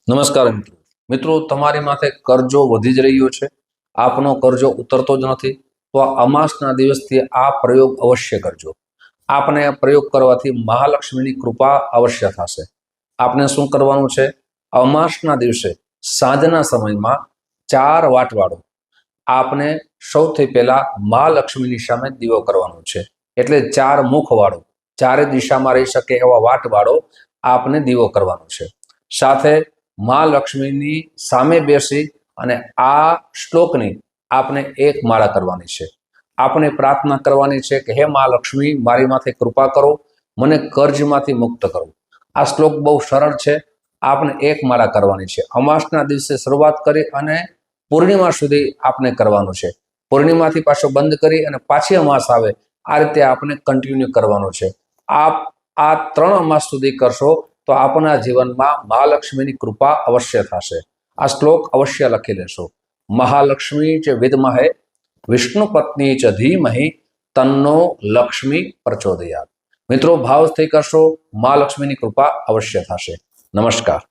નમસ્કાર મિત્રો. મિત્રો, તમારી માથે કરજો વધી જ રહ્યો છે, આપનો કરજો ઉતરતો જ નથી. તો આ અમાસના દિવસથી આ પ્રયોગ અવશ્ય કરજો. આપને આ પ્રયોગ કરવાથી મહાલક્ષ્મીની કૃપા અવશ્ય થશે. આપને શું કરવાનું છે? અમાસના દિવસે સાંજના સમયમાં 4 વાટવાળો આપને સૌથી પહેલા મહાલક્ષ્મીની સામે દીવો કરવાનો છે. એટલે 4 મુખવાળો, ચારે દિશામાં રહી શકે એવા વાટવાળો આપને દીવો કરવાનો છે. સાથે મહાલક્ષ્મીની સામે બેસી અને આ શ્લોકની આપને એક માળા કરવાની છે. આપણે પ્રાર્થના કરવાની છે કે હે મહાલક્ષ્મી, મારી માથે કૃપા કરો, મને કર્જમાંથી મુક્ત કરો. આ શ્લોક બહુ સરળ છે. આપને એક માળા કરવાની છે. અમાસના દિવસે શરૂઆત કરી અને પૂર્ણિમા સુધી આપને કરવાનું છે. પૂર્ણિમાથી પાછો બંધ કરી અને પાછી અમાસ આવે, આ રીતે આપણે કન્ટિન્યુ કરવાનું છે. આપ આ 3 અમાસ સુધી કરશો તો આપના જીવનમાં મહાલક્ષ્મીની કૃપા અવશ્ય થશે. આ શ્લોક અવશ્ય લખી લેશો. મહાલક્ષ્મી ચ વિદ્મહે વિષ્ણુ પત્ની ચ ધીમહિ તન્નો લક્ષ્મી પ્રચોદયાત. મિત્રો, ભાવથી કરશો, મહાલક્ષ્મીની કૃપા અવશ્ય થશે. નમસ્કાર.